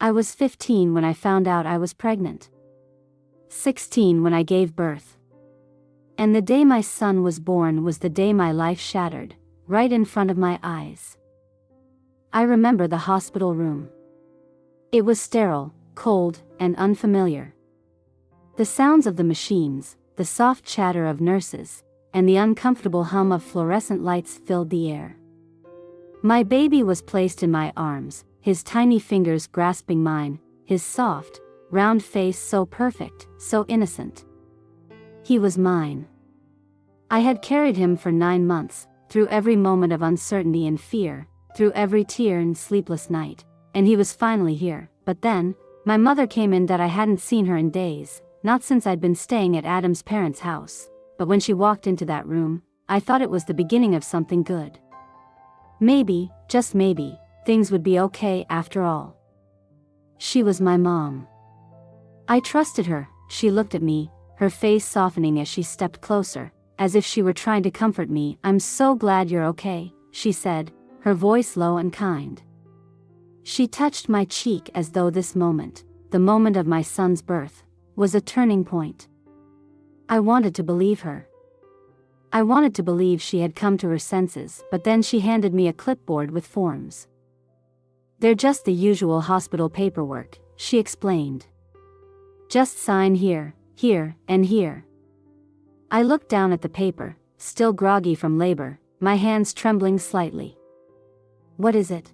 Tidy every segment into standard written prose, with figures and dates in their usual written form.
I was 15 when I found out I was pregnant. 16 when I gave birth. And the day my son was born was the day my life shattered, right in front of my eyes. I remember the hospital room. It was sterile, cold, and unfamiliar. The sounds of the machines, the soft chatter of nurses, and the uncomfortable hum of fluorescent lights filled the air. My baby was placed in my arms, his tiny fingers grasping mine, his soft, round face so perfect, so innocent. He was mine. I had carried him for 9 months, through every moment of uncertainty and fear, through every tear and sleepless night, and he was finally here. But then, my mother came in that I hadn't seen her in days, not since I'd been staying at Adam's parents' house, but when she walked into that room, I thought it was the beginning of something good. Maybe, just maybe, things would be okay after all. She was my mom. I trusted her. She looked at me, her face softening as she stepped closer, as if she were trying to comfort me. "I'm so glad you're okay," she said, her voice low and kind. She touched my cheek as though this moment, the moment of my son's birth, was a turning point. I wanted to believe her. I wanted to believe she had come to her senses, but then she handed me a clipboard with forms. "They're just the usual hospital paperwork," she explained. "Just sign here, here, and here." I looked down at the paper, still groggy from labor, my hands trembling slightly. "What is it?"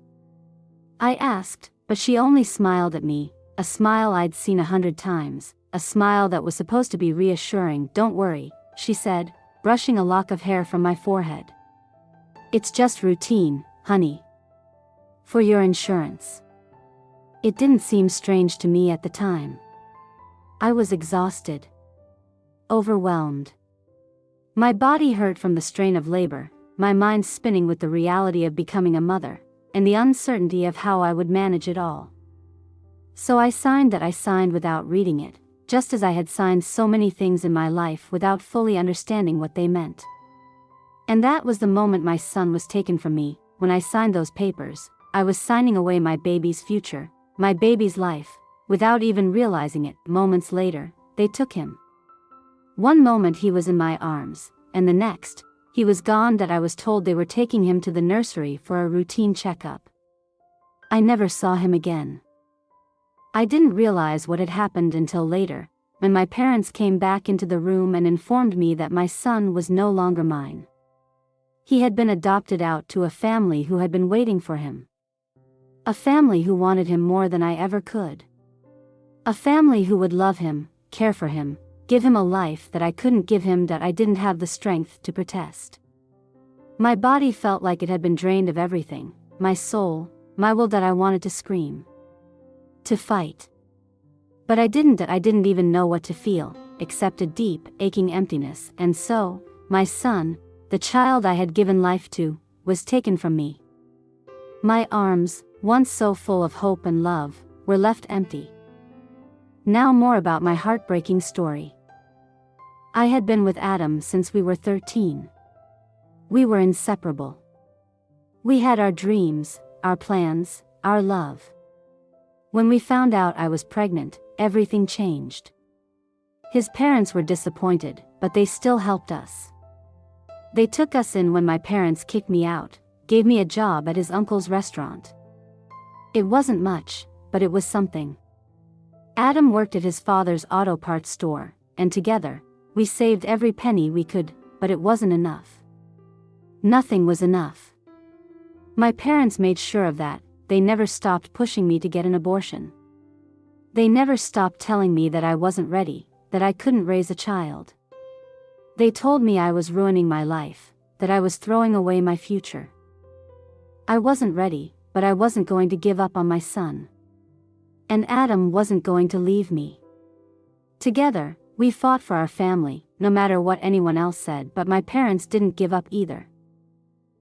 I asked, but she only smiled at me, a smile I'd seen 100 times, a smile that was supposed to be reassuring. "Don't worry," she said, brushing a lock of hair from my forehead. "It's just routine, honey. For your insurance." It didn't seem strange to me at the time. I was exhausted. Overwhelmed. My body hurt from the strain of labor, my mind spinning with the reality of becoming a mother, and the uncertainty of how I would manage it all. So I signed that. I signed without reading it, just as I had signed so many things in my life without fully understanding what they meant. And that was the moment my son was taken from me. When I signed those papers, I was signing away my baby's future, my baby's life, without even realizing it. Moments later, they took him. One moment he was in my arms, and the next, he was gone. That I was told they were taking him to the nursery for a routine checkup. I never saw him again. I didn't realize what had happened until later, when my parents came back into the room and informed me that my son was no longer mine. He had been adopted out to a family who had been waiting for him. A family who wanted him more than I ever could. A family who would love him, care for him, give him a life that I couldn't give him, that I didn't have the strength to protest. My body felt like it had been drained of everything, my soul, my will. That I wanted to scream. To fight. But I didn't. That I didn't even know what to feel, except a deep, aching emptiness. And so, my son, the child I had given life to, was taken from me. My arms, once so full of hope and love, were left empty. Now more about my heartbreaking story. I had been with Adam since we were 13. We were inseparable. We had our dreams, our plans, our love. When we found out I was pregnant, everything changed. His parents were disappointed, but they still helped us. They took us in when my parents kicked me out, gave me a job at his uncle's restaurant. It wasn't much, but it was something. Adam worked at his father's auto parts store, and together, we saved every penny we could, but it wasn't enough. Nothing was enough. My parents made sure of that. They never stopped pushing me to get an abortion. They never stopped telling me that I wasn't ready, that I couldn't raise a child. They told me I was ruining my life, that I was throwing away my future. I wasn't ready, but I wasn't going to give up on my son. And Adam wasn't going to leave me. Together, we fought for our family, no matter what anyone else said. But my parents didn't give up either.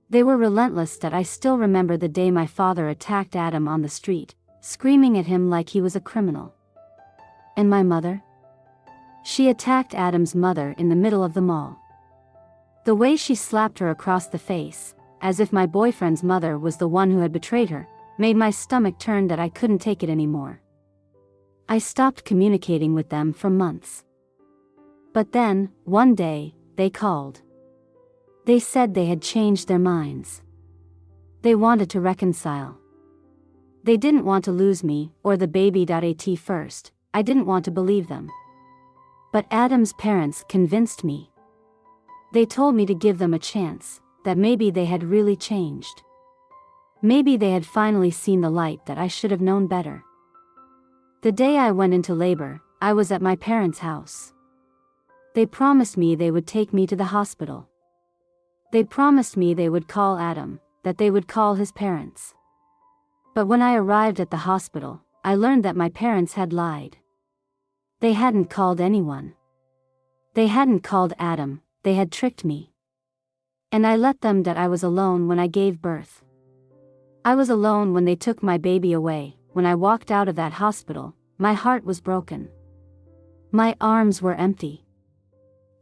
They were relentless. That I still remember the day my father attacked Adam on the street, screaming at him like he was a criminal. And my mother? She attacked Adam's mother in the middle of the mall. The way she slapped her across the face, as if my boyfriend's mother was the one who had betrayed her, made my stomach turn that I couldn't take it anymore. I stopped communicating with them for months. But then, one day, they called. They said they had changed their minds. They wanted to reconcile. They didn't want to lose me, or the baby. At first, I didn't want to believe them. But Adam's parents convinced me. They told me to give them a chance, that maybe they had really changed. Maybe they had finally seen the light, that I should have known better. The day I went into labor, I was at my parents' house. They promised me they would take me to the hospital. They promised me they would call Adam, that they would call his parents. But when I arrived at the hospital, I learned that my parents had lied. They hadn't called anyone. They hadn't called Adam, they had tricked me. And I let them that I was alone when I gave birth. I was alone when they took my baby away. When I walked out of that hospital, my heart was broken. My arms were empty.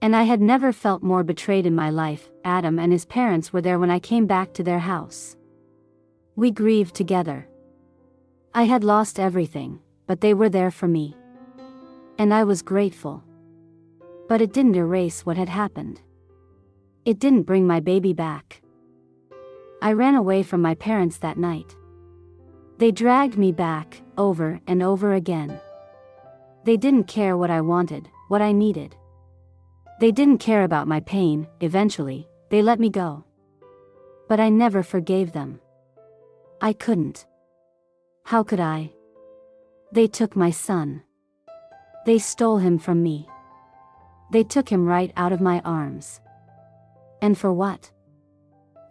And I had never felt more betrayed in my life. Adam and his parents were there when I came back to their house. We grieved together. I had lost everything, but they were there for me. And I was grateful. But it didn't erase what had happened. It didn't bring my baby back. I ran away from my parents that night. They dragged me back, over and over again. They didn't care what I wanted, what I needed. They didn't care about my pain. Eventually, they let me go. But I never forgave them. I couldn't. How could I? They took my son. They stole him from me. They took him right out of my arms. And for what?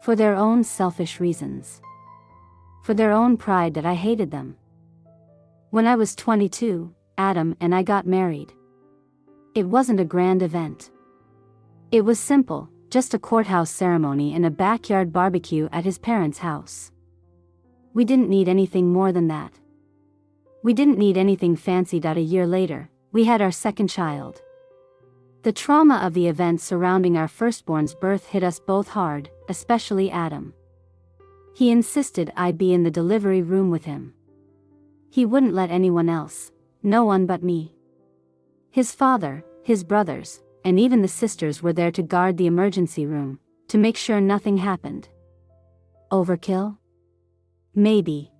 For their own selfish reasons. For their own pride that I hated them. When I was 22, Adam and I got married. It wasn't a grand event. It was simple, just a courthouse ceremony and a backyard barbecue at his parents' house. We didn't need anything more than that. We didn't need anything fancy. A year later, we had our second child. The trauma of the events surrounding our firstborn's birth hit us both hard, especially Adam. He insisted I be in the delivery room with him. He wouldn't let anyone else, no one but me. His father, his brothers, and even the sisters were there to guard the emergency room, to make sure nothing happened. Overkill? Maybe.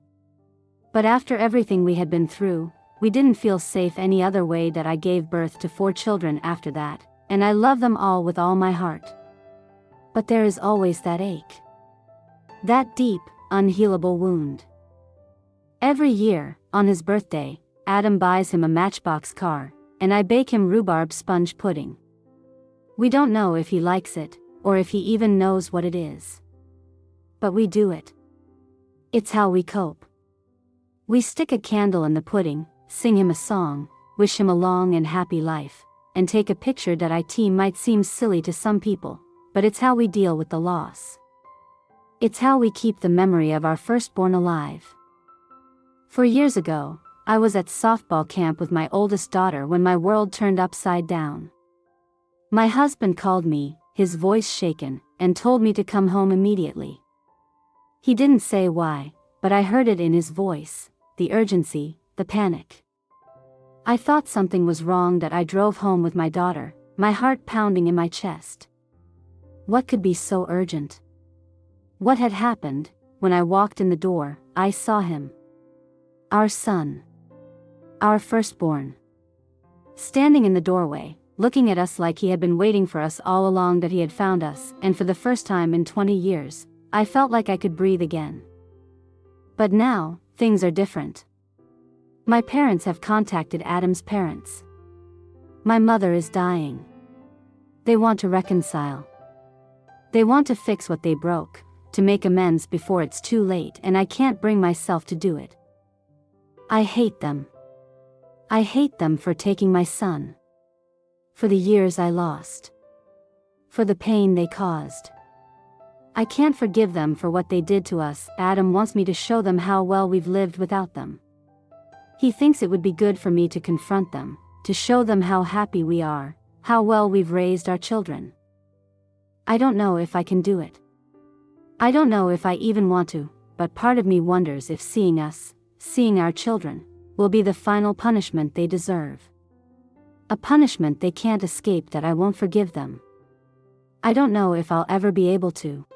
But after everything we had been through, we didn't feel safe any other way. That I gave birth to 4 children after that, and I love them all with all my heart. But there is always that ache. That deep, unhealable wound. Every year, on his birthday, Adam buys him a Matchbox car, and I bake him rhubarb sponge pudding. We don't know if he likes it, or if he even knows what it is. But we do it. It's how we cope. We stick a candle in the pudding, sing him a song, wish him a long and happy life, and take a picture. It might seem silly to some people, but it's how we deal with the loss. It's how we keep the memory of our firstborn alive. 4 years ago, I was at softball camp with my oldest daughter when my world turned upside down. My husband called me, his voice shaken, and told me to come home immediately. He didn't say why, but I heard it in his voice, the urgency, the panic. I thought something was wrong. That I drove home with my daughter, my heart pounding in my chest. What could be so urgent? What had happened? When I walked in the door, I saw him. Our son. Our firstborn. Standing in the doorway, looking at us like he had been waiting for us all along. That he had found us, and for the first time in 20 years, I felt like I could breathe again. But now, things are different. My parents have contacted Adam's parents. My mother is dying. They want to reconcile. They want to fix what they broke, to make amends before it's too late, and I can't bring myself to do it. I hate them. I hate them for taking my son. For the years I lost. For the pain they caused. I can't forgive them for what they did to us. Adam wants me to show them how well we've lived without them. He thinks it would be good for me to confront them, to show them how happy we are, how well we've raised our children. I don't know if I can do it. I don't know if I even want to, but part of me wonders if seeing us, seeing our children, will be the final punishment they deserve. A punishment they can't escape that I won't forgive them. I don't know if I'll ever be able to.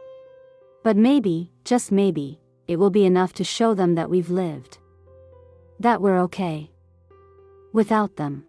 But maybe, just maybe, it will be enough to show them that we've lived. That we're okay. Without them.